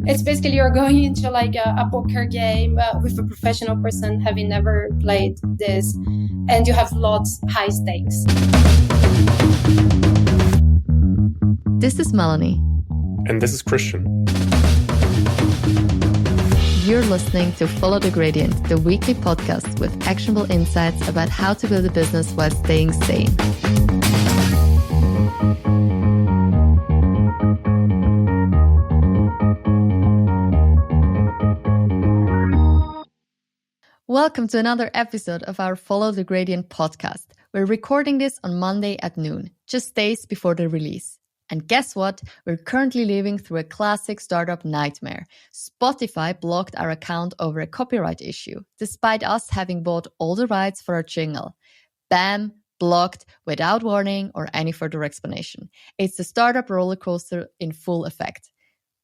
It's basically you're going into like a poker game with a professional person having never played this, and you have lots high stakes. This is Melanie. And this is Christian. You're listening to Follow the Gradient, the weekly podcast with actionable insights about how to build a business while staying sane. Welcome to another episode of our Follow the Gradient podcast. We're recording this on Monday at noon, just days before the release. And guess what? We're currently living through a classic startup nightmare. Spotify blocked our account over a copyright issue, despite us having bought all the rights for our jingle. Bam, blocked without warning or any further explanation. It's the startup roller coaster in full effect.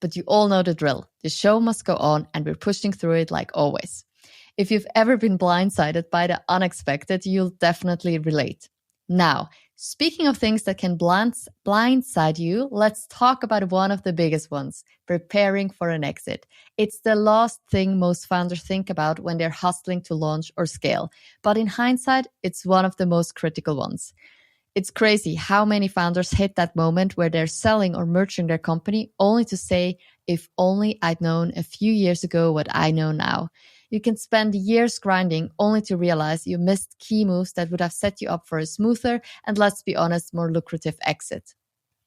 But you all know the drill. The show must go on and we're pushing through it like always. If you've ever been blindsided by the unexpected, you'll definitely relate. Now, speaking of things that can blindside you, let's talk about one of the biggest ones, preparing for an exit. It's the last thing most founders think about when they're hustling to launch or scale. But in hindsight, it's one of the most critical ones. It's crazy how many founders hit that moment where they're selling or merging their company only to say, if only I'd known a few years ago what I know now. You can spend years grinding only to realize you missed key moves that would have set you up for a smoother and, let's be honest, more lucrative exit.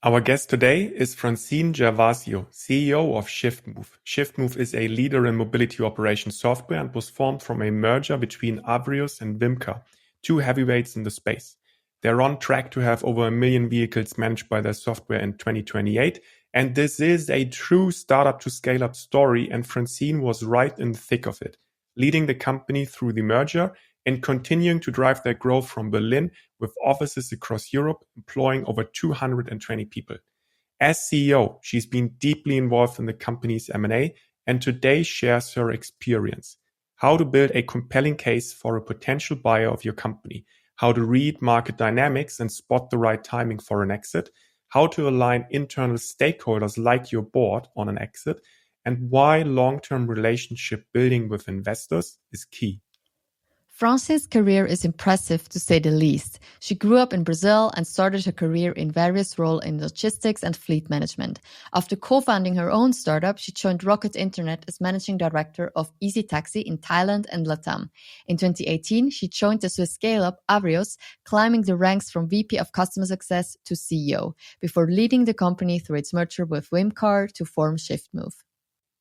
Our guest today is Francine Gervazio, CEO of Shiftmove. Shiftmove is a leader in mobility operation software and was formed from a merger between Avrios and Wimcar, two heavyweights in the space. They're on track to have over 1 million vehicles managed by their software in 2028. And this is a true startup to scale up story, and Francine was right in the thick of it, leading the company through the merger and continuing to drive their growth from Berlin with offices across Europe, employing over 220 people. As CEO, she's been deeply involved in the company's M&A and today shares her experience. How to build a compelling case for a potential buyer of your company, how to read market dynamics and spot the right timing for an exit, how to align internal stakeholders like your board on an exit, and why long-term relationship building with investors is key. Francine's career is impressive to say the least. She grew up in Brazil and started her career in various roles in logistics and fleet management. After co-founding her own startup, she joined Rocket Internet as managing director of Easy Taxi in Thailand and Latam. In 2018, she joined the Swiss scale-up Avrios, climbing the ranks from VP of Customer Success to CEO, before leading the company through its merger with Wimcar to form Shiftmove.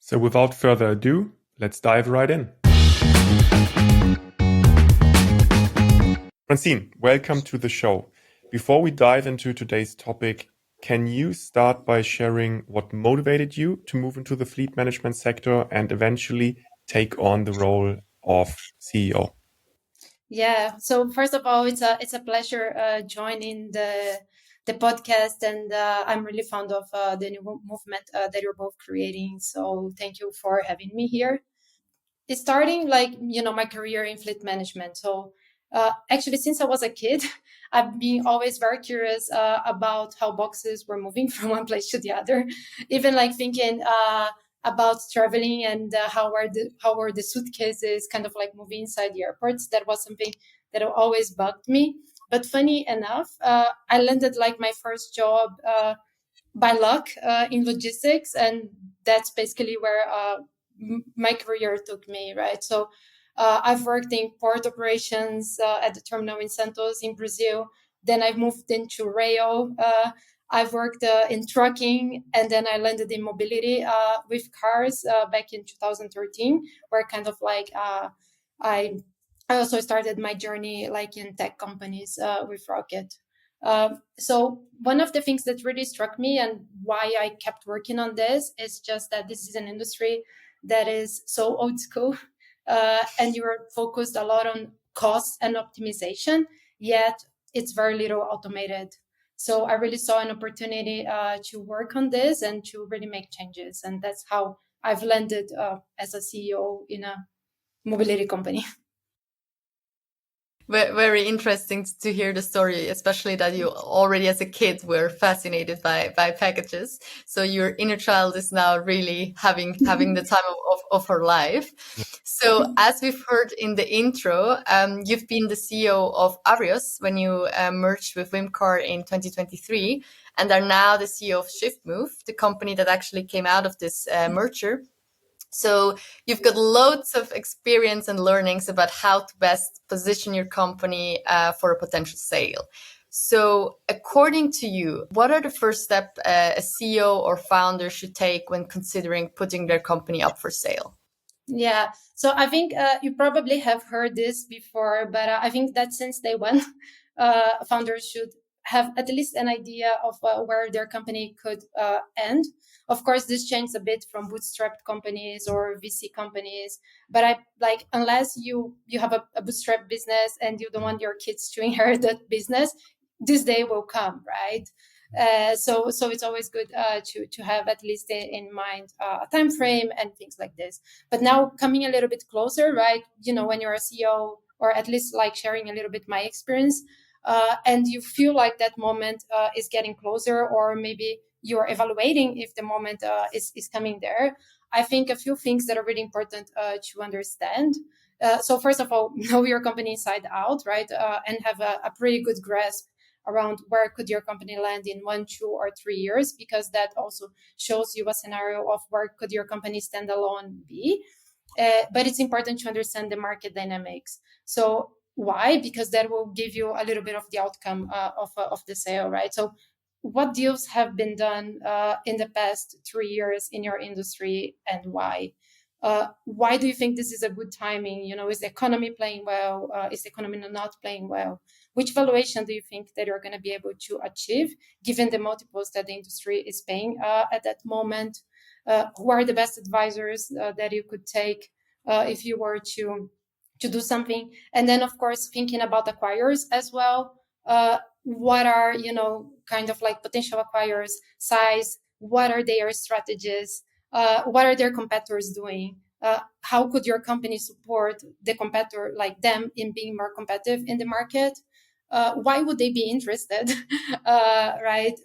So without further ado, let's dive right in. Francine, welcome to the show. Before we dive into today's topic, can you start by sharing what motivated you to move into the fleet management sector and eventually take on the role of CEO? Yeah. So first of all, it's a pleasure joining the podcast, and I'm really fond of the new movement that you're both creating. So thank you for having me here. It's starting my career in fleet management. So actually, since I was a kid, I've been always very curious about how boxes were moving from one place to the other, even like thinking about traveling and how were the suitcases kind of like moving inside the airports. That was something that always bugged me. But funny enough, I landed like my first job by luck in logistics, and that's basically where my career took me, right? So I've worked in port operations at the terminal in Santos in Brazil. Then I moved into rail. I've worked in trucking, and then I landed in mobility with cars back in 2013, where kind of like I also started my journey like in tech companies with Rocket. So one of the things that really struck me and why I kept working on this is just that this is an industry that is so old school, and you're focused a lot on cost and optimization, yet it's very little automated. So I really saw an opportunity to work on this and to really make changes. And that's how I've landed as a CEO in a mobility company. Very interesting to hear the story, especially that you already as a kid were fascinated by packages. So your inner child is now really having the time of her life. So as we've heard in the intro, you've been the CEO of Avrios when you merged with Wimcar in 2023 and are now the CEO of Shiftmove, the company that actually came out of this merger. So you've got loads of experience and learnings about how to best position your company for a potential sale. So according to you, what are the first steps a CEO or founder should take when considering putting their company up for sale? Yeah, so I think you probably have heard this before, but I think that since day one, founders should have at least an idea of where their company could end. Of course, this changes a bit from bootstrapped companies or VC companies, but I like unless you have a bootstrap business and you don't want your kids to inherit that business, this day will come, right? So it's always good to have at least in mind a time frame and things like this. But now coming a little bit closer, right? You know, when you're a CEO, or at least like sharing a little bit my experience, and you feel like that moment is getting closer, or maybe you're evaluating if the moment is coming there. I think a few things that are really important to understand. So first of all, know your company inside out, right? And have a pretty good grasp around where could your company land in 1, 2, or 3 years, because that also shows you a scenario of where could your company stand alone be. But it's important to understand the market dynamics. So why? Because that will give you a little bit of the outcome of the sale, right? So what deals have been done in the past 3 years in your industry, and why? Why do you think this is a good timing? You know, is the economy playing well? Is the economy not playing well? Which valuation do you think that you're going to be able to achieve, given the multiples that the industry is paying at that moment? Who are the best advisors that you could take if you were to do something? And then, of course, thinking about acquirers as well. What are, you know, kind of like potential acquirers, size? What are their strategies? What are their competitors doing? How could your company support the competitor like them in being more competitive in the market? Why would they be interested? Right?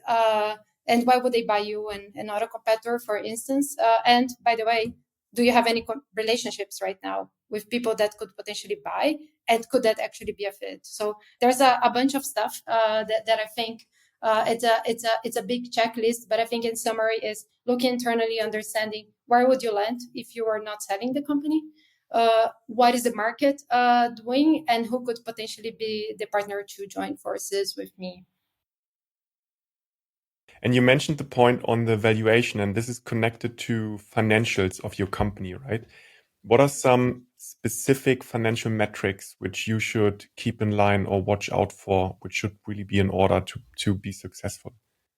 And why would they buy you and not a competitor, for instance? And by the way, do you have any relationships right now with people that could potentially buy, and could that actually be a fit? So there's a bunch of stuff that I think it's a big checklist, but I think in summary is looking internally, understanding where would you land if you were not selling the company, what is the market doing, and who could potentially be the partner to join forces with me. And you mentioned the point on the valuation, and this is connected to financials of your company, right? What are some specific financial metrics which you should keep in line or watch out for, which should really be in order to be successful?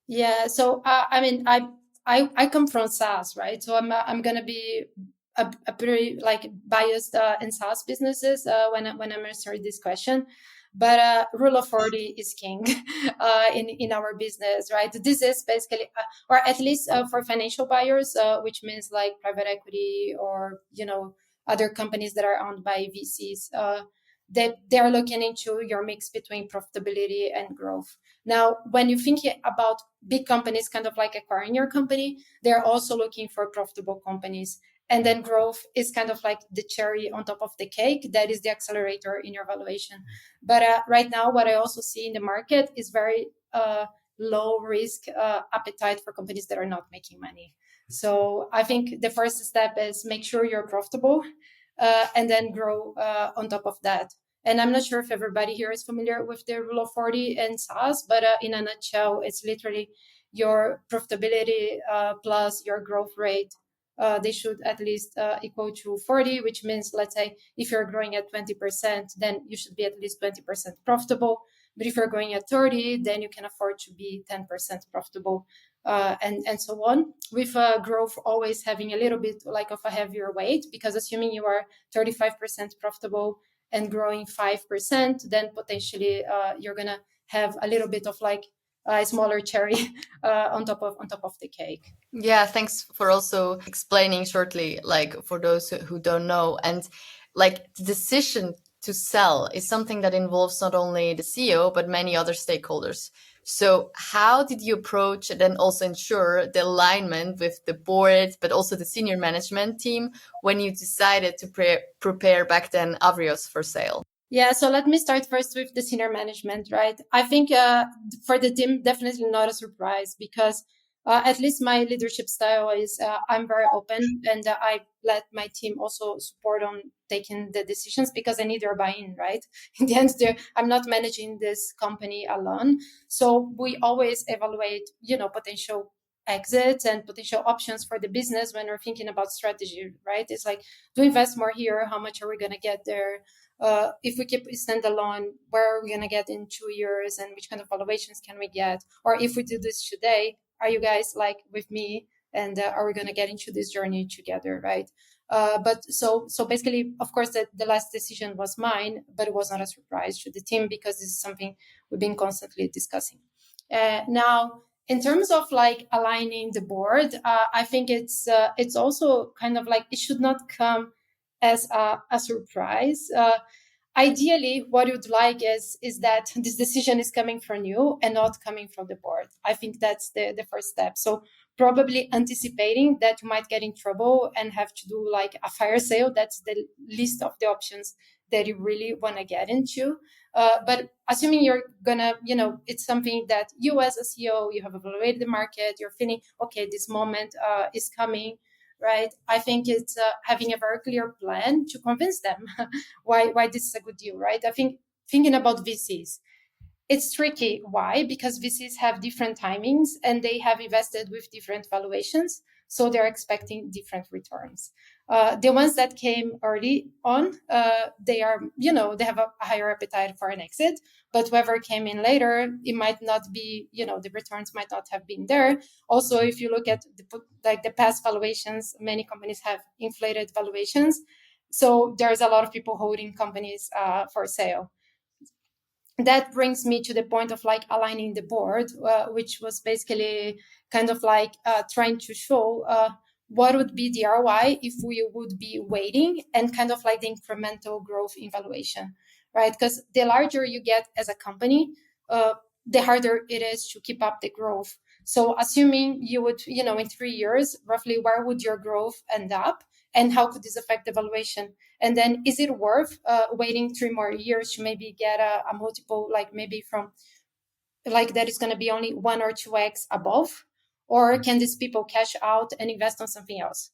Yeah, so I mean, I come from SaaS, right? So I'm gonna be a pretty like biased in SaaS businesses when I'm answering this question. But rule of 40 is king in our business, right? This is basically, or at least for financial buyers, which means like private equity or, you know, other companies that are owned by VCs. They are looking into your mix between profitability and growth. Now, when you think about big companies kind of like acquiring your company, they're also looking for profitable companies. And then growth is kind of like the cherry on top of the cake. That is the accelerator in your valuation. But right now, what I also see in the market is very low risk appetite for companies that are not making money. So I think the first step is make sure you're profitable and then grow on top of that. And I'm not sure if everybody here is familiar with the rule of 40 and SaaS, but in a nutshell, it's literally your profitability plus your growth rate. They should at least equal to 40, which means, let's say, if you're growing at 20%, then you should be at least 20% profitable. But if you're growing at 30, then you can afford to be 10% profitable, and so on. With growth always having a little bit like of a heavier weight, because assuming you are 35% profitable and growing 5%, then potentially you're gonna have a little bit of like a smaller cherry on top of the cake. Yeah, thanks for also explaining shortly, like for those who don't know. And like the decision to sell is something that involves not only the CEO, but many other stakeholders. So how did you approach and then also ensure the alignment with the board, but also the senior management team when you decided to prepare back then Avrios for sale? Yeah, so let me start first with the senior management, right? I think for the team, definitely not a surprise because at least my leadership style is I'm very open and I let my team also support on taking the decisions because I need their buy-in, right? In the end, I'm not managing this company alone. So we always evaluate, potential exits and potential options for the business when we're thinking about strategy, right? It's like, do we invest more here? How much are we going to get there? If we keep standalone, where are we going to get in 2 years and which kind of valuations can we get? Or if we do this today, are you guys like with me? And are we going to get into this journey together, right? But so basically, of course, the last decision was mine, but it was not a surprise to the team because this is something we've been constantly discussing. Now, in terms of like aligning the board, I think it's also kind of like it should not come as a surprise. Ideally, what you'd like is that this decision is coming from you and not coming from the board. I think that's the first step. So probably anticipating that you might get in trouble and have to do like a fire sale. That's the list of the options that you really want to get into. But assuming you're gonna, it's something that you as a CEO, you have evaluated the market, you're feeling, okay, this moment is coming, right? I think it's having a very clear plan to convince them why this is a good deal, right? I think thinking about VCs, it's tricky. Why? Because VCs have different timings and they have invested with different valuations. So they're expecting different returns. The ones that came early on, they are, they have a higher appetite for an exit. But whoever came in later, it might not be, the returns might not have been there. Also, if you look at the past valuations, many companies have inflated valuations. So there's a lot of people holding companies for sale. That brings me to the point of like aligning the board, which was basically kind of like trying to show what would be the ROI if we would be waiting and kind of like the incremental growth in valuation, right? Because the larger you get as a company, the harder it is to keep up the growth. So assuming you would, in 3 years, roughly where would your growth end up and how could this affect the valuation? And then is it worth waiting 3 more years to maybe get a multiple, like maybe from like that is going to be only 1 or 2x above? Or can these people cash out and invest on something else?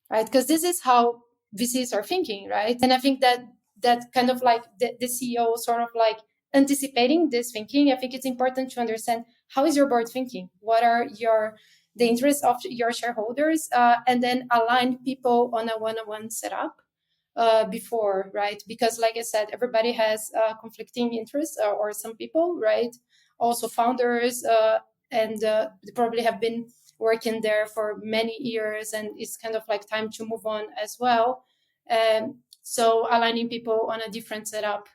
Right? Because this is how VCs are thinking, right? And I think that kind of like the CEO sort of like anticipating this thinking. I think it's important to understand how is your board thinking? What are the interests of your shareholders? And then align people on a one-on-one setup before, right? Because like I said, everybody has conflicting interests or some people, right? Also founders and they probably have been working there for many years and it's kind of like time to move on as well. So aligning people on a different setup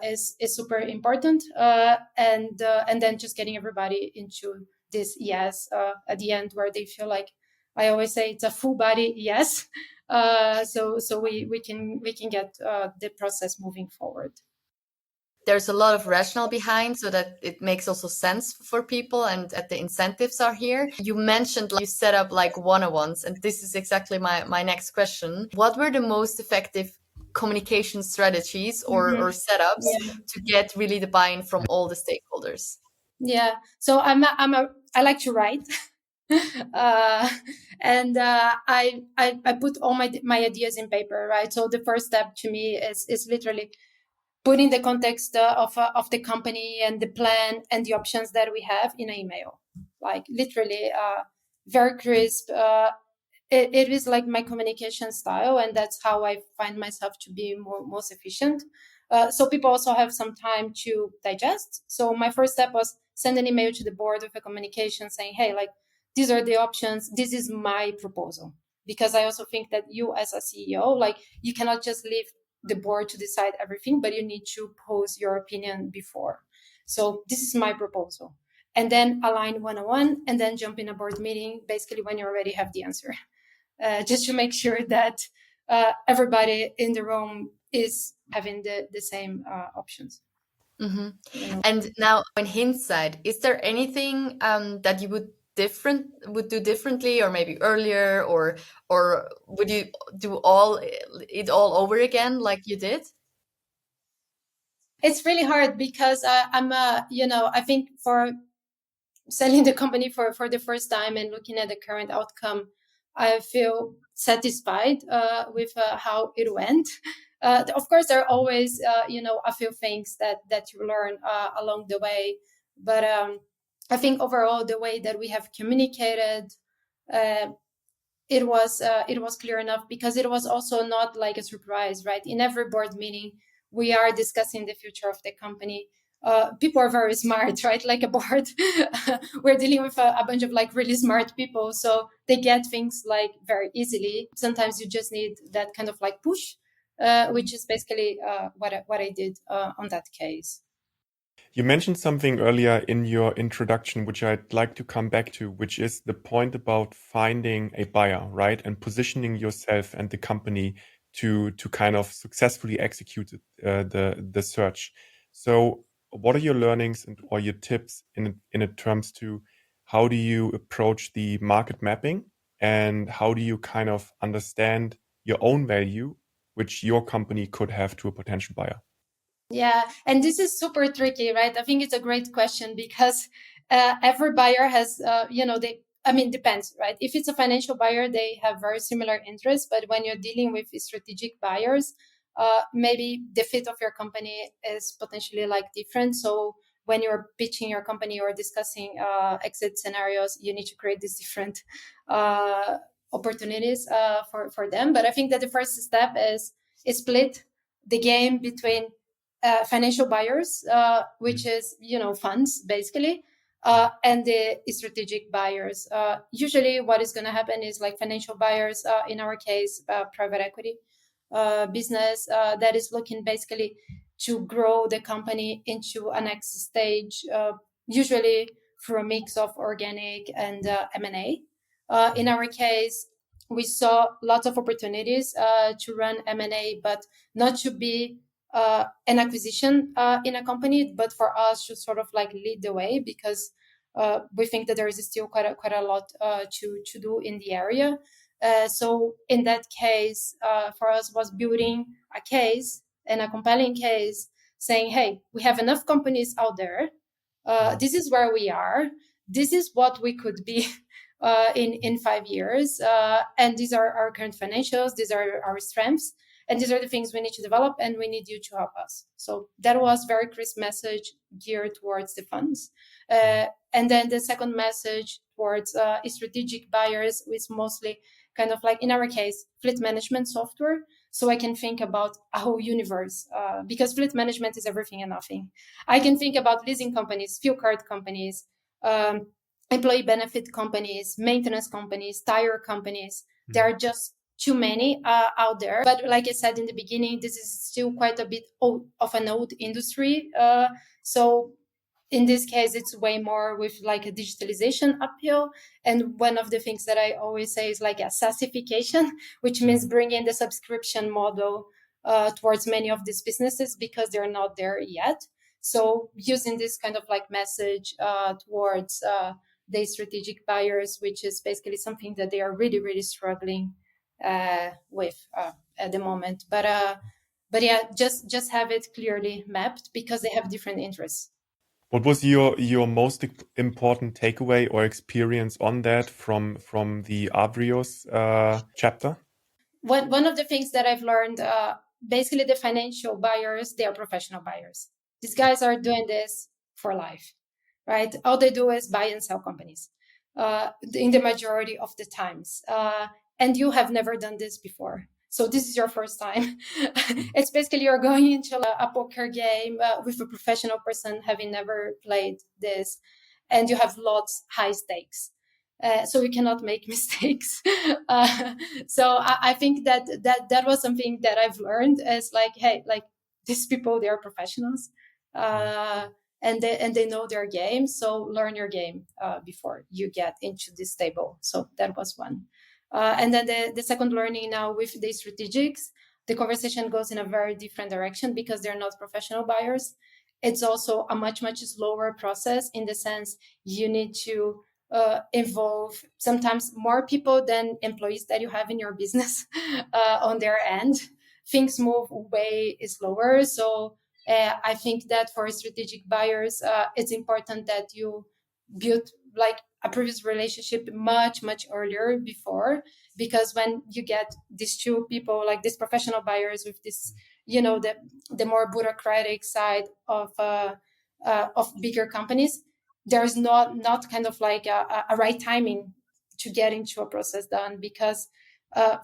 is super important. And then just getting everybody into this yes at the end where they feel like, I always say it's a full body yes. So we can get the process moving forward. There's a lot of rationale behind so that it makes also sense for people and that the incentives are here. You mentioned you set up like one-on-ones, and this is exactly my next question. What were the most effective communication strategies or setups to get really the buy-in from all the stakeholders? Yeah, so I like to write. And I put all my ideas in paper, right? So the first step to me is literally putting the context of the company and the plan and the options that we have in an email, like literally very crisp. It is like my communication style, and that's how I find myself to be most efficient. So people also have some time to digest. So my first step was send an email to the board with a communication saying, hey, like these are the options. This is my proposal. Because I also think that you as a CEO, like you cannot just leave the board to decide everything, but you need to pose your opinion before. So this is my proposal. And then align one-on-one and then jump in a board meeting, basically when you already have the answer. Just to make sure that everybody in the room is having the same options. Mm-hmm. And now, in hindsight, is there anything that you would do differently, or maybe earlier, or would you do it all over again like you did? It's really hard because I think for selling the company for the first time and looking at the current outcome, I feel satisfied with how it went. Of course, there are always a few things that you learn along the way, but I think overall the way that we have communicated, it was clear enough, because it was also not like a surprise, right? In every board meeting, we are discussing the future of the company. People are very smart, right? Like a board, we're dealing with a bunch of like really smart people, so they get things like very easily. Sometimes you just need that kind of like push, which is basically what I did on that case. You mentioned something earlier in your introduction, which I'd like to come back to, which is the point about finding a buyer, right? And positioning yourself and the company to kind of successfully execute the search. So what are your learnings or your tips in terms to how do you approach the market mapping, and how do you kind of understand your own value, which your company could have to a potential buyer? Yeah, and this is super tricky, right? I think it's a great question, because every buyer has, depends, right? If it's a financial buyer, they have very similar interests. But when you're dealing with strategic buyers, maybe the fit of your company is potentially like different. So when you're pitching your company or discussing exit scenarios, you need to create these different opportunities for them. But I think that the first step is split the game between financial buyers, which is, funds basically, and the strategic buyers. Usually what is going to happen is like financial buyers, in our case, private equity business that is looking basically to grow the company into a next stage, usually through a mix of organic and M&A. In our case, we saw lots of opportunities to run M&A, but not to be an acquisition in a company, but for us to sort of like lead the way, because we think that there is still quite a lot to do in the area. So in that case, for us was building a case, and a compelling case, saying, hey, we have enough companies out there. This is where we are. This is what we could be in 5 years. And these are our current financials. These are our strengths. And these are the things we need to develop, and we need you to help us. So that was very crisp message geared towards the funds. And then the second message towards strategic buyers was mostly kind of like, in our case, fleet management software. So I can think about a whole universe, because fleet management is everything and nothing. I can think about leasing companies, fuel card companies, employee benefit companies, maintenance companies, tire companies. There are just too many out there. But like I said in the beginning, this is still quite a bit of an old industry. So in this case, it's way more with like a digitalization uphill. And one of the things that I always say is like a SaaSification, which means bringing the subscription model towards many of these businesses, because they're not there yet. So using this kind of like message towards the strategic buyers, which is basically something that they are really, really struggling with at the moment. But yeah, just have it clearly mapped, because they have different interests. What was your most important takeaway or experience on that from the Avrios chapter? One of the things that I've learned, basically the financial buyers, they are professional buyers. These guys are doing this for life, right? All they do is buy and sell companies in the majority of the times. And you have never done this before. So this is your first time. It's basically you're going into a poker game with a professional person having never played this, and you have lots high stakes. So you cannot make mistakes. So I think that was something that I've learned, is like, hey, like these people, they are professionals, and they know their game. So learn your game before you get into this table. So that was one. And then the second learning now with the strategics, the conversation goes in a very different direction because they're not professional buyers. It's also a much, much slower process in the sense you need to involve sometimes more people than employees that you have in your business on their end. Things move way slower. So I think that for strategic buyers, it's important that you build like a previous relationship much, much earlier before, because when you get these two people, like these professional buyers with this, the more bureaucratic side of bigger companies, there's not kind of like a right timing to get into a process done, because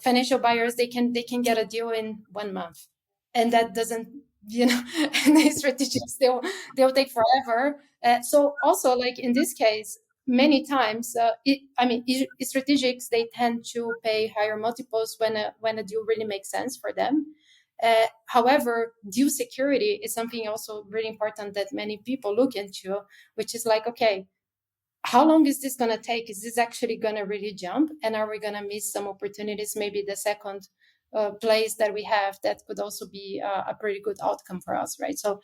financial buyers, they can get a deal in 1 month, and that doesn't, and the strategics, they'll take forever. So also, like in this case, many times, strategics, they tend to pay higher multiples when a deal really makes sense for them. However, deal security is something also really important that many people look into, which is like, okay, how long is this going to take? Is this actually going to really jump? And are we going to miss some opportunities? Maybe the second place that we have that could also be a pretty good outcome for us, right? So,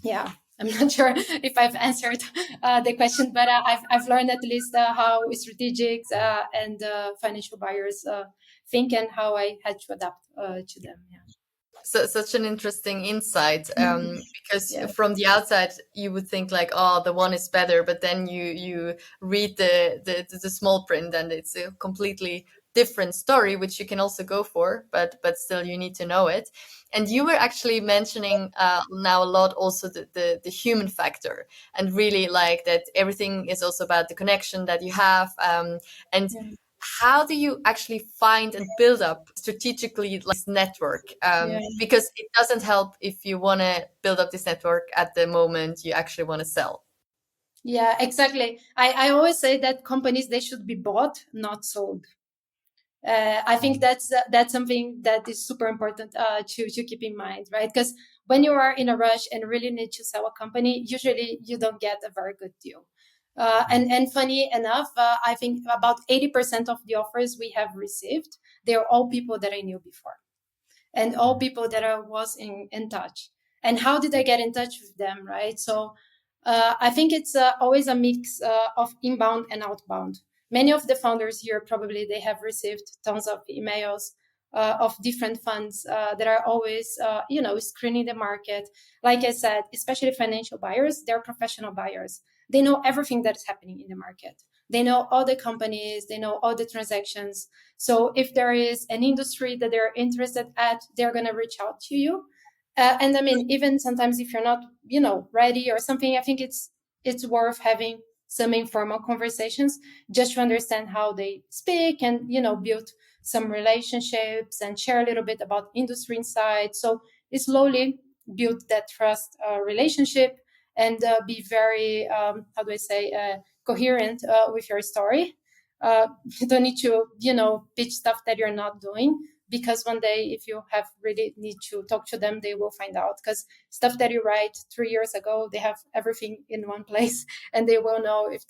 yeah, I'm not sure if I've answered the question, but I've learned at least how strategics and financial buyers think, and how I had to adapt to them. Yeah. So such an interesting insight, because Yeah. from the outside you would think like, oh, the one is better, but then you read the small print and it's a completely different story, which you can also go for, but still you need to know it. And you were actually mentioning now a lot also the human factor, and really like that everything is also about the connection that you have, and Yeah. how do you actually find and build up strategically this network? Yeah. Because it doesn't help if you want to build up this network at the moment you actually want to sell. Yeah, exactly. I always say that companies, they should be bought, not sold. I think that's something that is super important to keep in mind, right? Because when you are in a rush and really need to sell a company, usually you don't get a very good deal. And funny enough, I think about 80% of the offers we have received, they are all people that I knew before, and all people that I was in touch. And how did I get in touch with them, right? So I think it's always a mix of inbound and outbound. Many of the founders here, probably they have received tons of emails of different funds that are always, screening the market. Like I said, especially financial buyers, they're professional buyers. They know everything that is happening in the market. They know all the companies, they know all the transactions. So if there is an industry that they're interested at, they're going to reach out to you. And I mean, even sometimes if you're not, ready or something, I think it's worth having some informal conversations just to understand how they speak, and, build some relationships and share a little bit about industry insights. So it slowly build that trust relationship, and be very, how do I say, coherent with your story. You don't need to, pitch stuff that you're not doing, because one day if you have really need to talk to them, they will find out, because stuff that you write 3 years ago, they have everything in one place, and they will know if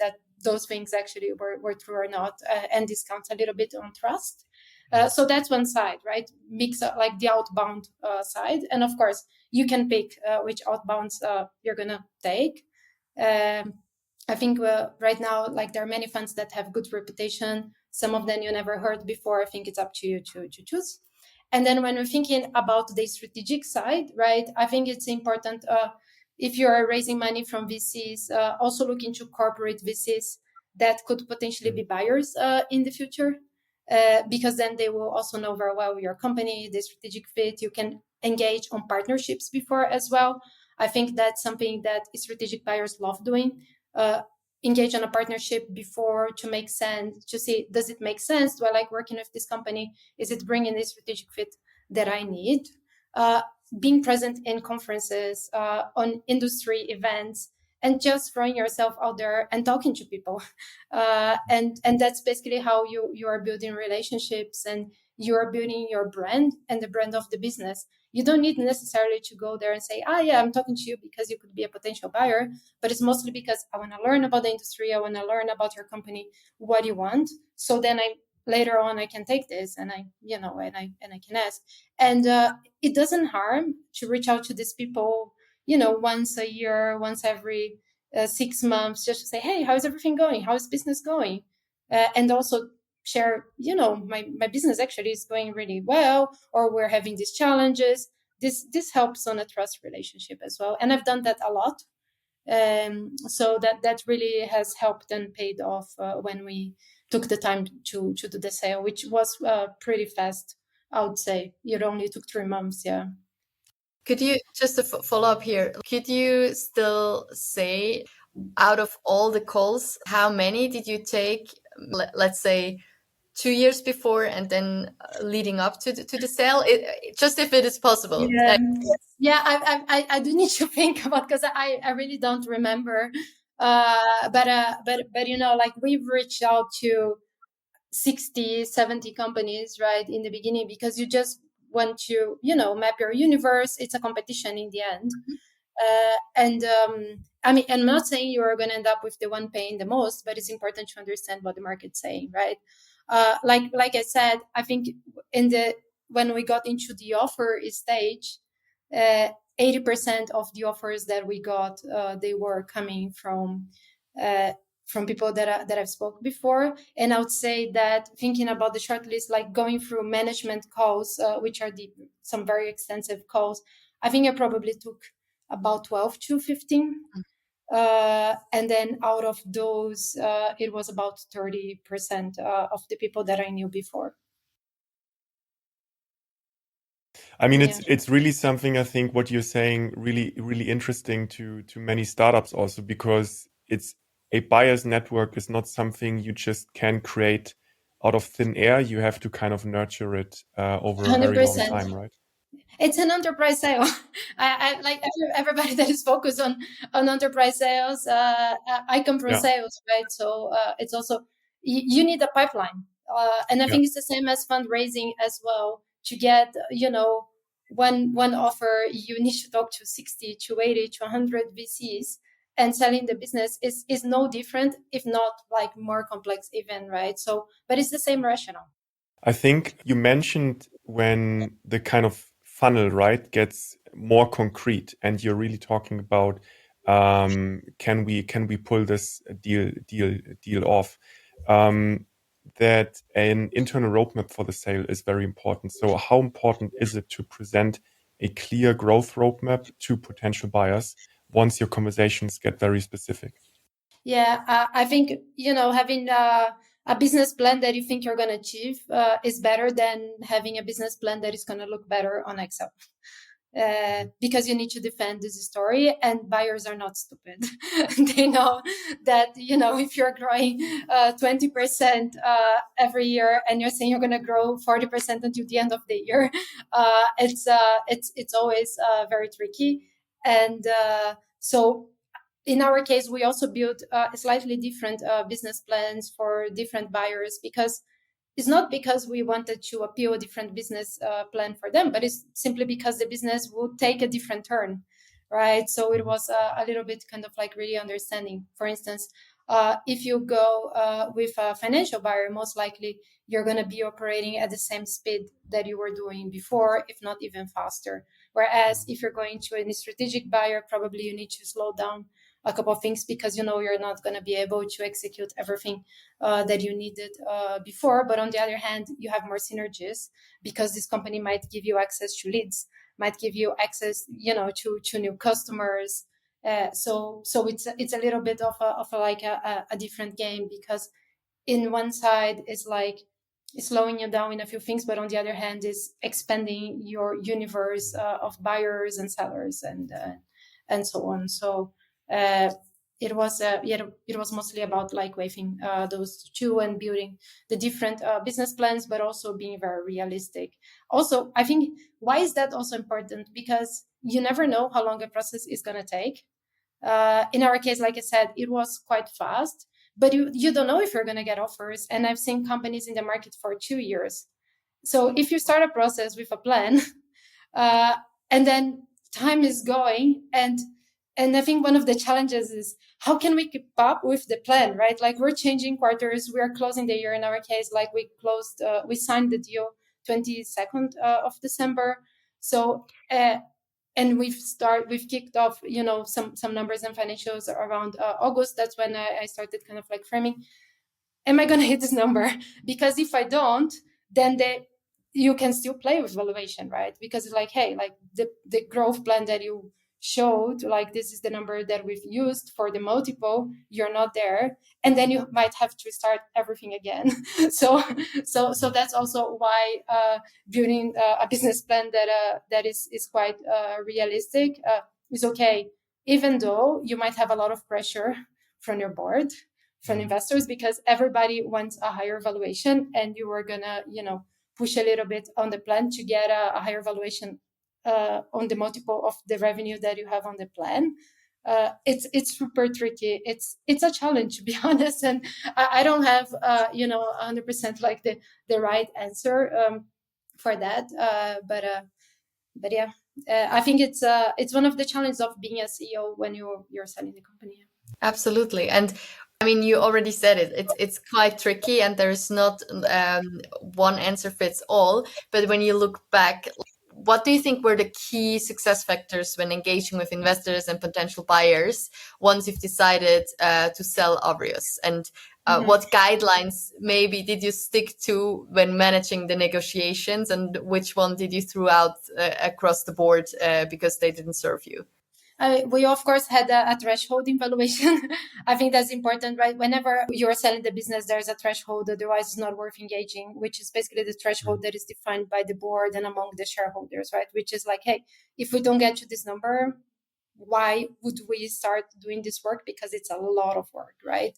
those things actually were true or not, and discount a little bit on trust. So that's one side, right? Mix up like the outbound side, and of course you can pick which outbounds you're gonna take. um, I think right now, like, there are many funds that have good reputation. Some of them you never heard before. I think it's up to you to choose. And then when we're thinking about the strategic side, right, I think it's important, if you are raising money from VCs, also look into corporate VCs that could potentially be buyers in the future, because then they will also know very well your company, the strategic fit. You can engage on partnerships before as well. I think that's something that strategic buyers love doing. Engage on a partnership before to make sense, to see, does it make sense? Do I like working with this company? Is it bringing the strategic fit that I need? Being present in conferences, on industry events, and just throwing yourself out there and talking to people. And that's basically how you are building relationships, and you are building your brand and the brand of the business. You don't need necessarily to go there and say, yeah, I'm talking to you because you could be a potential buyer, but it's mostly because I want to learn about the industry. I want to learn about your company, what you want. So then later on I can take this and I can ask. And it doesn't harm to reach out to these people, once a year, once every 6 months, just to say, hey, how's everything going? How's business going? And also share, my business actually is going really well, or we're having these challenges. This helps on a trust relationship as well. And I've done that a lot. So that really has helped and paid off when we took the time to do the sale, which was pretty fast, I would say. It only took 3 months. Yeah. Could you, just to follow up here, could you still say, out of all the calls, how many did you take, let's say, 2 years before and then leading up to the sale? Just if it is possible. Yeah, I do need to think about, because I really don't remember. But like we've reached out to 60, 70 companies, right, in the beginning, because you just want to, map your universe. It's a competition in the end. And I mean, I'm not saying you are going to end up with the one paying the most, but it's important to understand what the market's saying, right? Like I said, I think when we got into the offer stage, 80% of the offers that we got, they were coming from people that I've spoke before. And I would say that thinking about the shortlist, like going through management calls, which are some very extensive calls, I think I probably took about 12 to 15. And then out of those, it was about 30% of the people that I knew before. I mean, it's really something, I think, what you're saying, really, really interesting to many startups also, because it's a buyer's network is not something you just can create out of thin air. You have to kind of nurture it over a very long 100%. time, right? It's an enterprise sale. I like everybody that is focused on enterprise sales. I come from sales, right? So it's also you need a pipeline, and I think it's the same as fundraising as well. To get one offer, you need to talk to 60, to 80, to 100 VCs, and selling the business is no different, if not like more complex even, right? So, but it's the same rationale. I think you mentioned when the kind of funnel, right, gets more concrete, and you're really talking about can we pull this deal off? That an internal roadmap for the sale is very important. So how important is it to present a clear growth roadmap to potential buyers once your conversations get very specific? Yeah, I think, having a business plan that you think you're going to achieve is better than having a business plan that is going to look better on Excel. Because you need to defend this story, and buyers are not stupid. They know that, if you're growing 20% every year and you're saying you're going to grow 40% until the end of the year, it's always very tricky. And so in our case, we also built slightly different business plans for different buyers, because it's not because we wanted to appeal a different business plan for them, but it's simply because the business would take a different turn, right? So it was a little bit kind of like really understanding. For instance, if you go with a financial buyer, most likely you're going to be operating at the same speed that you were doing before, if not even faster. Whereas if you're going to a strategic buyer, probably you need to slow down a couple of things, because you're not going to be able to execute everything that you needed before. But on the other hand, you have more synergies, because this company might give you access to leads, might give you access, to new customers. So it's a little bit of a different game, because in one side it's like it's slowing you down in a few things, but on the other hand is expanding your universe of buyers and sellers and so on. So it was mostly about like waving those two and building the different business plans, but also being very realistic. Also, I think, why is that also important? Because you never know how long a process is going to take. In our case, like I said, it was quite fast, but you don't know if you're going to get offers. And I've seen companies in the market for 2 years. So if you start a process with a plan, and then time is going, and I think one of the challenges is how can we keep up with the plan, right? Like we're changing quarters, we are closing the year. In our case, like we signed the deal 22nd of December. So, and we've kicked off, some numbers and financials around August. That's when I started kind of like framing, am I going to hit this number? Because if I don't, then you can still play with valuation, right? Because it's like, hey, like the growth plan that you showed, like this is the number that we've used for the multiple, you're not there, and then you might have to start everything again. So that's also why building a business plan that is quite realistic is okay, even though you might have a lot of pressure from your board, from investors, because everybody wants a higher valuation, and you were gonna, push a little bit on the plan to get a higher valuation on the multiple of the revenue that you have on the plan. It's super tricky. It's a challenge, to be honest, and I don't have 100% like the right answer for that. But yeah, I think it's one of the challenges of being a CEO when you're selling the company. Absolutely. And I mean, you already said it. It's quite tricky, and there's not one answer fits all. But when you look back, what do you think were the key success factors when engaging with investors and potential buyers once you've decided to sell Avrios? And what guidelines maybe did you stick to when managing the negotiations, and which one did you throw out across the board because they didn't serve you? We of course had a threshold in valuation. I think that's important, right? Whenever you're selling the business, there's a threshold, otherwise it's not worth engaging, which is basically the threshold that is defined by the board and among the shareholders, right? Which is like, hey, if we don't get to this number, why would we start doing this work? Because it's a lot of work, right?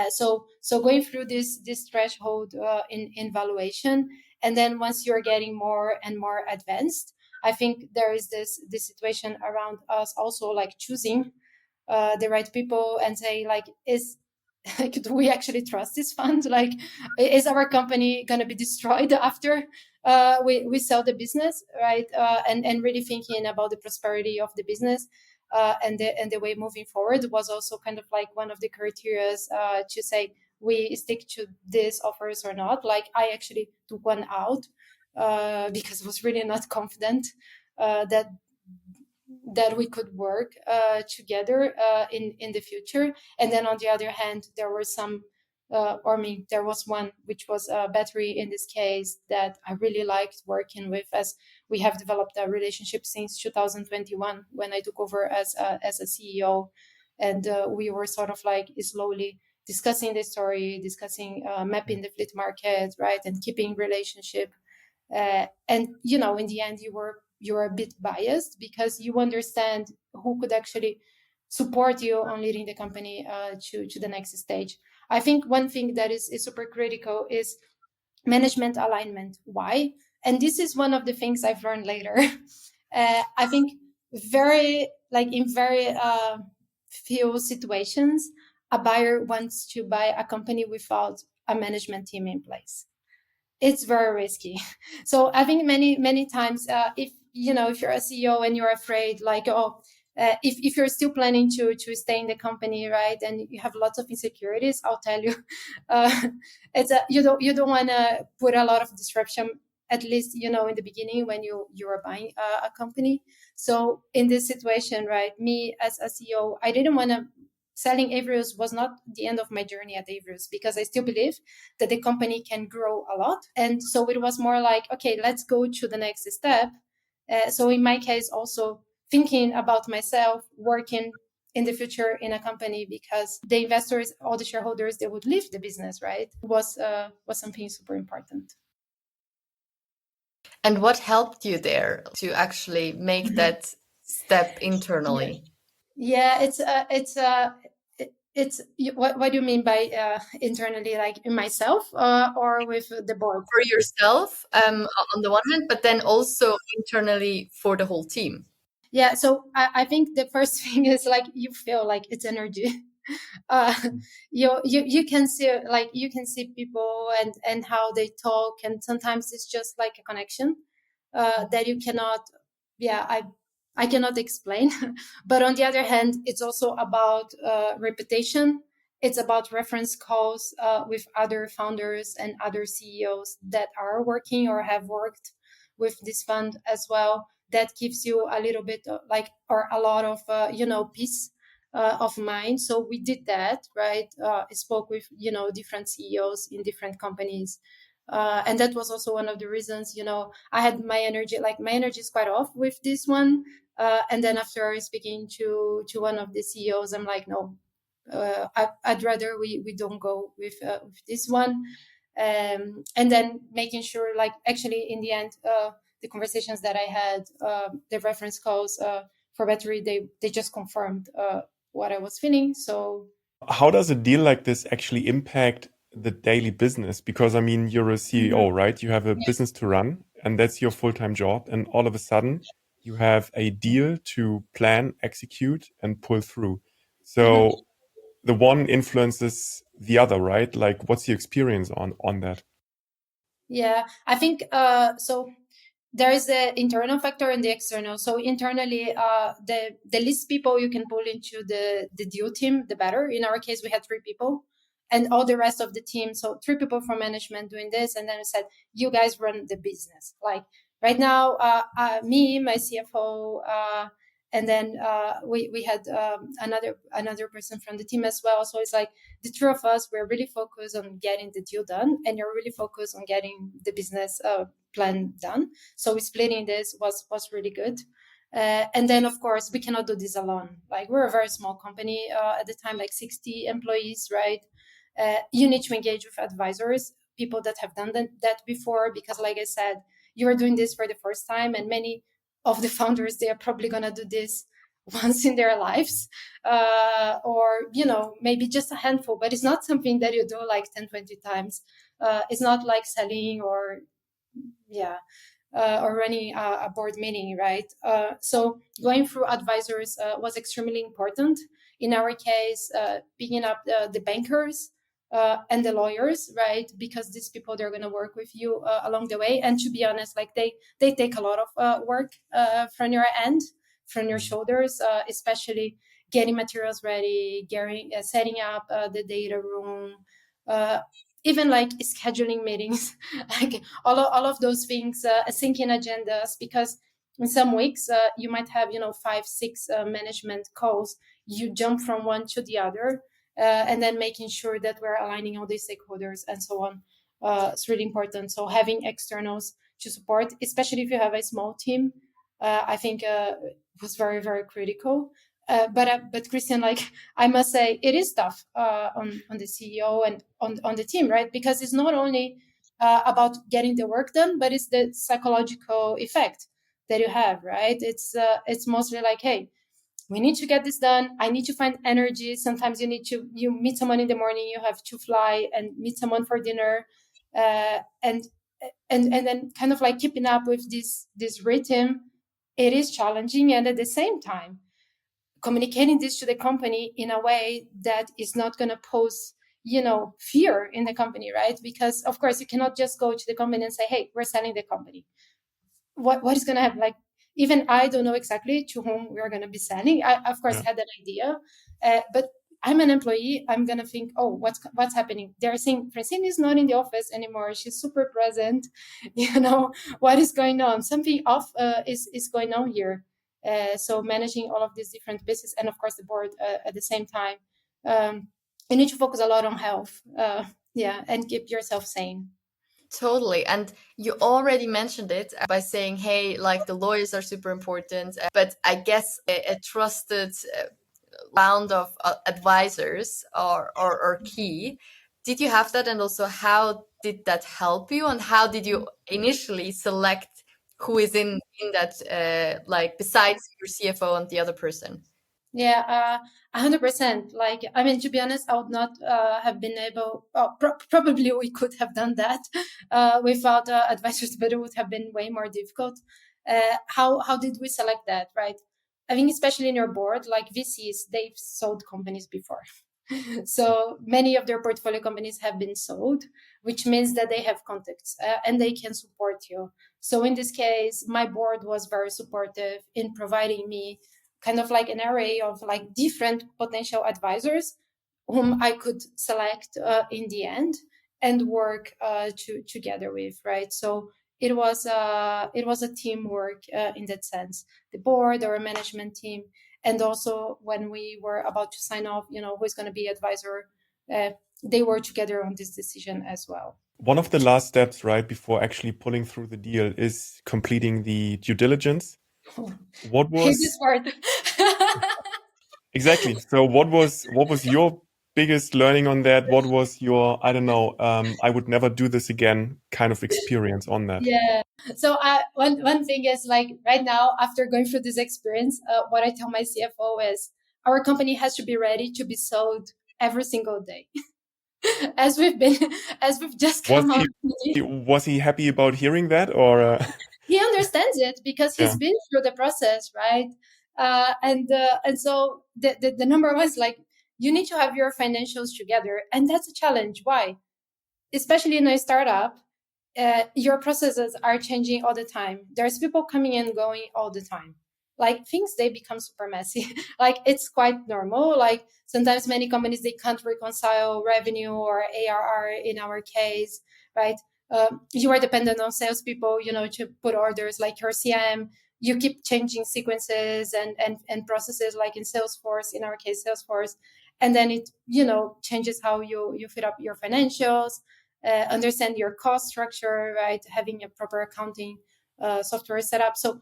So going through this threshold in valuation, and then once you're getting more and more advanced, I think there is this situation around us also like choosing the right people and say like, like, do we actually trust this fund? Like, is our company going to be destroyed after we sell the business, right? And really thinking about the prosperity of the business and the way moving forward was also kind of like one of the criteria to say we stick to these offers or not. Like I actually took one out because I was really not confident that we could work together in the future. And then on the other hand, there were there was one which was a battery in this case that I really liked working with, as we have developed a relationship since 2021 when I took over as a CEO, and we were sort of like slowly discussing the story, discussing mapping the fleet market, right, and keeping relationship. And in the end, you're a bit biased because you understand who could actually support you on leading the company to the next stage. I think one thing that is super critical is management alignment. Why? And this is one of the things I've learned later. I think in very few situations, a buyer wants to buy a company without a management team in place. It's very risky. So I think many times, if you're a CEO and you're afraid, like, if you're still planning to stay in the company, right, and you have lots of insecurities, I'll tell you, you don't want to put a lot of disruption, at least in the beginning when you are buying a company. So in this situation, right, me as a CEO, I didn't want to. Selling Avrios was not the end of my journey at Avrios, because I still believe that the company can grow a lot. And so it was more like, okay, let's go to the next step. So in my case, also thinking about myself working in the future in a company, because the investors, all the shareholders, they would leave the business, right, was something super important. And what helped you there to actually make that step internally? Yeah, it's what do you mean by internally, like in myself or with the board? For yourself, on the one hand, but then also internally for the whole team. Yeah, so I think the first thing is like you feel like it's energy. You can see people and how they talk, and sometimes it's just like a connection that you cannot. Yeah, I cannot explain. But on the other hand, it's also about reputation. It's about reference calls with other founders and other CEOs that are working or have worked with this fund as well. That gives you a little bit of, like, or a lot of peace of mind. So we did that, right? I spoke with different CEOs in different companies, and that was also one of the reasons. I had my energy, like my energy is quite off with this one, and then after speaking to one of the CEOs, I'm like, no, I'd rather we don't go with this one. And then making sure, like, actually in the end, the conversations that I had, the reference calls for battery, they just confirmed what I was feeling. So How does a deal like this actually impact the daily business? Because I mean, you're a CEO, right? You have a yeah. business to run, and that's your full-time job. And all of a sudden, you have a deal to plan, execute, and pull through. Mhm. So the one influences the other, right? Like, what's your experience on that? Yeah, I think so. There is the internal factor and the external. So internally, the least people you can pull into the deal team, the better. In our case, we had 3 people, and all the rest of the team. So 3 people from management doing this, and then we said, "You guys run the business." Like right now, me, my CFO, and then we had another person from the team as well. So it's like the 3 of us. We're really focused on getting the deal done, and you're really focused on getting the business plan done. So splitting this was really good. And then, of course, we cannot do this alone. Like, we're a very small company at the time, like 60 employees, right? You need to engage with advisors, people that have done that before, because, like I said, you're doing this for the first time, and many of the founders, they are probably going to do this once in their lives, or maybe just a handful, but it's not something that you do like 10, 20 times. It's not like selling or yeah or running a board meeting, right? So going through advisors was extremely important. In our case, picking up the bankers and the lawyers, right? Because these people, they're going to work with you along the way. And to be honest, like they take a lot of work from your end, from your shoulders, especially getting materials ready, setting up the data room, uh, even like scheduling meetings, like all of those things, syncing agendas, because in some weeks you might have 5, 6 management calls. You jump from one to the other, and then making sure that we're aligning all these stakeholders and so on. It's really important. So having externals to support, especially if you have a small team, I think was very, very critical. But Christian, like, I must say, it is tough on the CEO and on the team, right? Because it's not only about getting the work done, but it's the psychological effect that you have, right? It's mostly like, hey, we need to get this done. I need to find energy. Sometimes you meet someone in the morning, you have to fly and meet someone for dinner, and then kind of like keeping up with this rhythm. It is challenging, and at the same time, communicating this to the company in a way that is not going to pose fear in the company, right? Because of course you cannot just go to the company and say, hey, we're selling the company. What is going to happen? Like, even I don't know exactly to whom we're going to be selling. I of course Yeah. had an idea, but I'm an employee. I'm going to think, oh, what's happening? They're saying Francine is not in the office anymore. She's super present. What is going on? Something off is going on here. So managing all of these different pieces, and of course the board at the same time. You need to focus a lot on health, and keep yourself sane. Totally. And you already mentioned it by saying, hey, like the lawyers are super important. But I guess a trusted round of advisors are key. Did you have that? And also, how did that help you? And how did you initially select who is in that, like besides your CFO and the other person? Yeah, 100%. Like, I mean, to be honest, I would not have been able. Probably we could have done that without advisors, but it would have been way more difficult. How did we select that? Right. I think especially in your board, like VCs, they've sold companies before. So many of their portfolio companies have been sold, which means that they have contacts and they can support you. So in this case, my board was very supportive in providing me kind of like an array of like different potential advisors whom I could select in the end and work together with, right? So it was a teamwork in that sense. The board or a management team, and also when we were about to sign off, who's going to be advisor, they were together on this decision as well. One of the last steps, right, before actually pulling through the deal is completing the due diligence. What His was part. exactly? So what was your biggest learning on that? What was your, I don't know, I would never do this again kind of experience on that? Yeah. So one thing is like right now, after going through this experience, what I tell my CFO is our company has to be ready to be sold every single day. as we've been, as we've just Was come out. was he happy about hearing that or He understands it because yeah. he's been through the process, right? And so the number one is like you need to have your financials together, and that's a challenge. Why? Especially in a startup, your processes are changing all the time. There's people coming and going all the time. Like things, they become super messy. Like it's quite normal. Like sometimes many companies, they can't reconcile revenue or ARR in our case, right? You are dependent on salespeople, to put orders like your CM. You keep changing sequences and processes like in Salesforce, in our case, Salesforce. And then it, changes how you fit up your financials. Understand your cost structure, right? Having a proper accounting software set up. So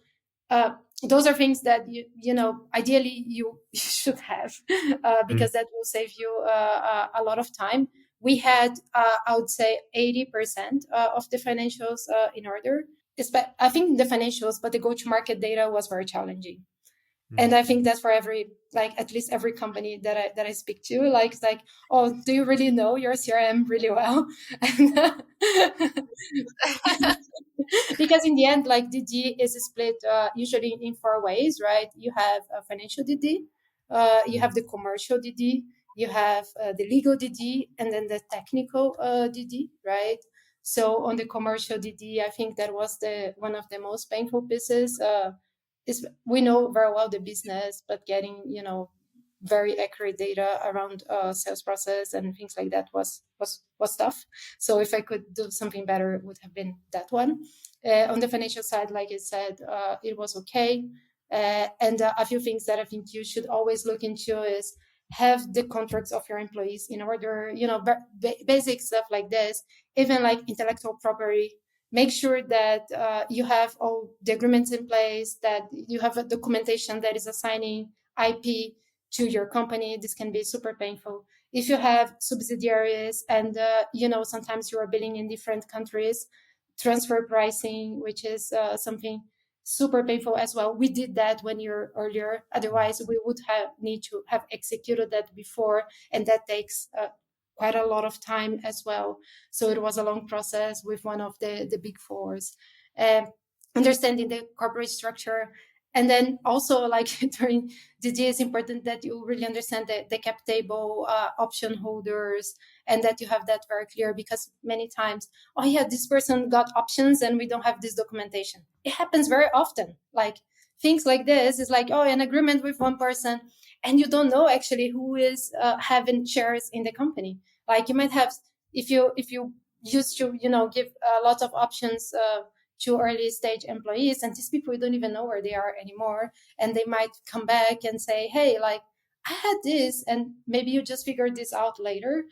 those are things that ideally you should have Mm. because that will save you a lot of time. We had, I would say, 80% of the financials in order. I think the financials, but the go-to-market data was very challenging. And I think that's for at least every company that I speak to, it's like, oh, do you really know your CRM really well? Because in the end, like DD is split usually in four ways, right? You have a financial DD, you have the commercial DD, you have the legal DD, and then the technical DD, right? So on the commercial DD, I think that was one of the most painful pieces. Is we know very well the business, but getting very accurate data around sales process and things like that was tough. So if I could do something better, it would have been that one. On the financial side, like I said, it was okay. And a few things that I think you should always look into is have the contracts of your employees in order, basic stuff like this, even like intellectual property. Make sure that you have all the agreements in place, that you have a documentation that is assigning IP to your company. This can be super painful. If you have subsidiaries and, sometimes you are billing in different countries, transfer pricing, which is something super painful as well. We did that 1 year earlier. Otherwise, we would need to have executed that before, and that takes quite a lot of time as well. So it was a long process with one of the big fours. Understanding the corporate structure. And then also, like during DD, it's important that you really understand the cap table, option holders, and that you have that very clear, because many times, oh yeah, this person got options and we don't have this documentation. It happens very often. Like things like this is like, oh, an agreement with one person, and you don't know actually who is having shares in the company. Like you might have, if you used to, give lots of options to early stage employees, and these people, you don't even know where they are anymore. And they might come back and say, hey, like I had this, and maybe you just figured this out later.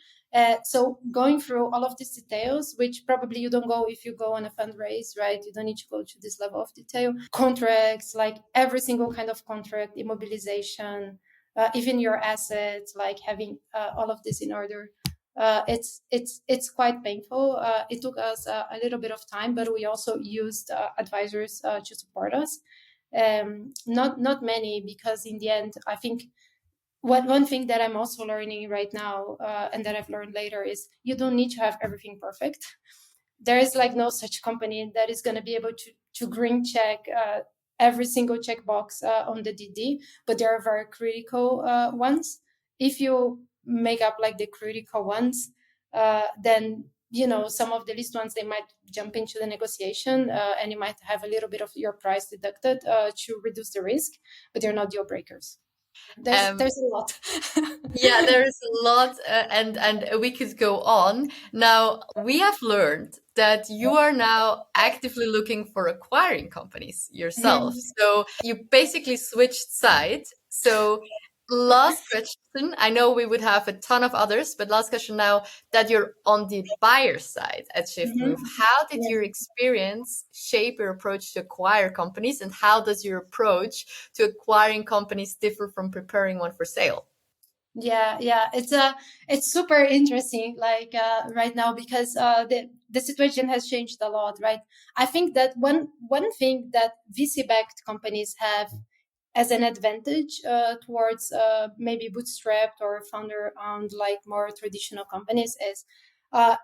So going through all of these details, which probably you don't go if you go on a fundraise, right? You don't need to go to this level of detail. Contracts, like every single kind of contract, immobilization, even your assets, like having all of this in order. It's quite painful. It took us a little bit of time, but we also used advisors to support us. Not many, because in the end, I think one thing that I'm also learning right now, and that I've learned later, is you don't need to have everything perfect. There is like no such company that is going to be able to green check every single checkbox on the DD, but there are very critical ones. If you make up like the critical ones, then some of the least ones, they might jump into the negotiation, and you might have a little bit of your price deducted to reduce the risk, but they're not deal breakers. There's a lot. Yeah, there is a lot, and we could go on. Now, we have learned that you are now actively looking for acquiring companies yourself. So you basically switched sides. So last question, I know we would have a ton of others, but last question now that you're on the buyer side at Shiftmove, how did your experience shape your approach to acquire companies, and how does your approach to acquiring companies differ from preparing one for sale? Yeah, it's super interesting, like right now, because the situation has changed a lot, right? I think that one thing that VC backed companies have as an advantage towards maybe bootstrapped or founder owned, like more traditional companies, is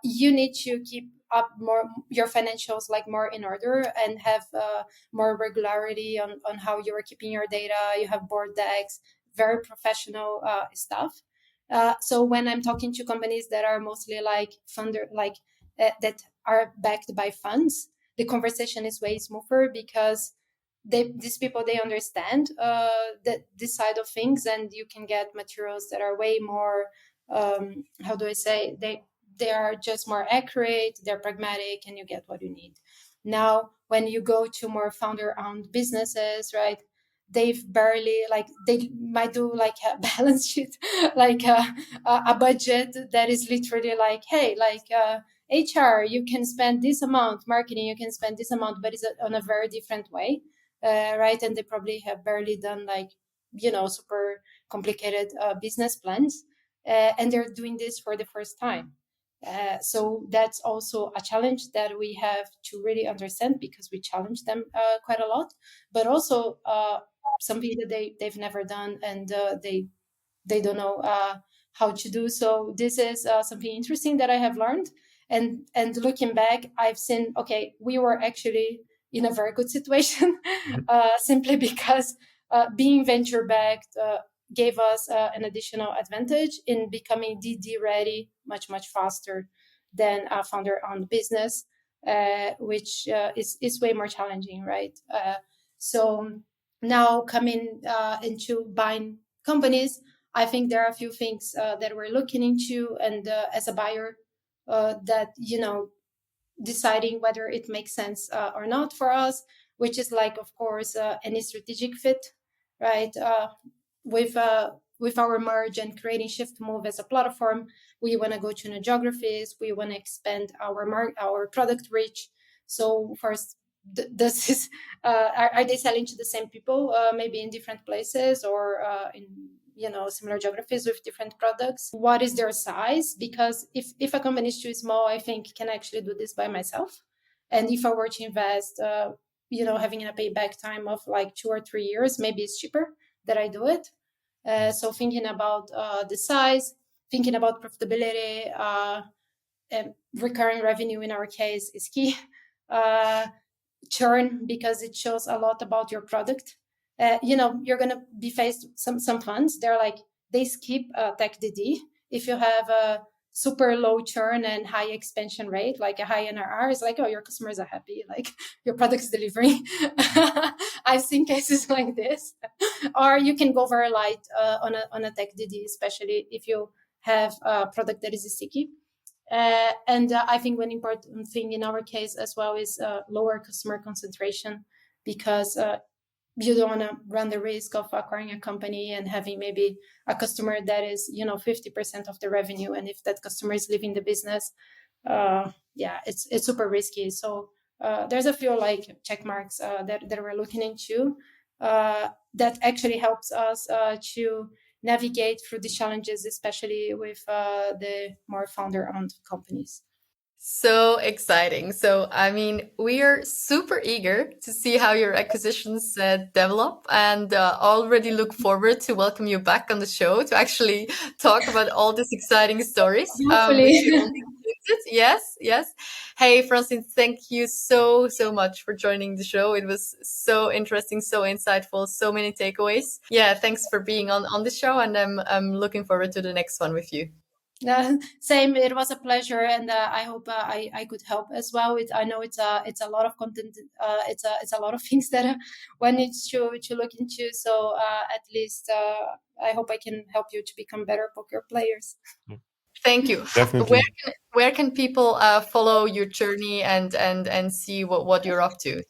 you need to keep up more your financials, like more in order, and have more regularity on how you are keeping your data. You have board decks, very professional stuff. So when I'm talking to companies that are mostly like funder, like that are backed by funds, the conversation is way smoother, because these people, they understand this side of things, and you can get materials that are way more, how do I say, they are just more accurate, they're pragmatic, and you get what you need. Now, when you go to more founder-owned businesses, right, they've barely, like, they might do like a balance sheet, like a budget that is literally like, hey, like HR, you can spend this amount, marketing, you can spend this amount, but it's on a very different way, right? And they probably have barely done like, super complicated business plans, and they're doing this for the first time. So that's also a challenge that we have to really understand, because we challenge them quite a lot, but also something that they've never done, and they don't know how to do. So this is something interesting that I have learned. And looking back, I've seen, okay, we were actually in a very good situation, simply because being venture backed gave us an additional advantage in becoming DD ready much faster than a founder owned business, which is way more challenging, right? So now coming into buying companies, I think there are a few things that we're looking into, and as a buyer, that deciding whether it makes sense or not for us, which is like, of course, any strategic fit, right? With our merge and creating Shiftmove as a platform, we want to go to new geographies. We want to expand our product reach. So first, does this are they selling to the same people, maybe in different places, or in similar geographies with different products? What is their size? Because if a company is too small, I think can actually do this by myself. And if I were to invest, having a payback time of like 2 or 3 years, maybe it's cheaper that I do it. So thinking about the size, thinking about profitability, and recurring revenue in our case is key. Churn, because it shows a lot about your product. You're going to be faced some funds. They're like, they skip tech DD. If you have a super low churn and high expansion rate, like a high NRR, it's like, oh, your customers are happy, like your product's delivering. I've seen cases like this. Or you can go very light on a tech DD, especially if you have a product that is sticky. And I think one important thing in our case as well is lower customer concentration, because you don't want to run the risk of acquiring a company and having maybe a customer that is 50% of the revenue, and if that customer is leaving the business, it's super risky. So there's a few like check marks that we're looking into that actually helps us to navigate through the challenges, especially with the more founder-owned companies. So exciting. So, I mean, we are super eager to see how your acquisitions develop and already look forward to welcome you back on the show to actually talk about all these exciting stories, Hopefully. which you only completed. Yes, yes. Hey, Francine, thank you so, so much for joining the show. It was so interesting, so insightful, so many takeaways. Yeah, thanks for being on the show, and I'm looking forward to the next one with you. Same. It was a pleasure, and I hope I could help as well. I know it's a lot of content. It's a lot of things that one needs to look into. So at least I hope I can help you to become better poker players. Thank you. Definitely. Where can people follow your journey and see what you're up to?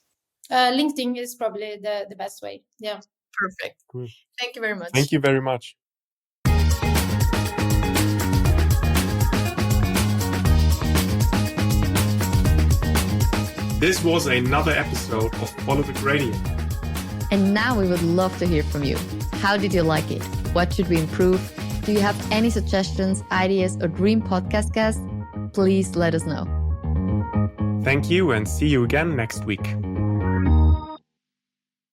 LinkedIn is probably the best way. Yeah. Perfect. Cool. Thank you very much. Thank you very much. This was another episode of Follow the Gradient. And now we would love to hear from you. How did you like it? What should we improve? Do you have any suggestions, ideas, or dream podcast guests? Please let us know. Thank you and see you again next week.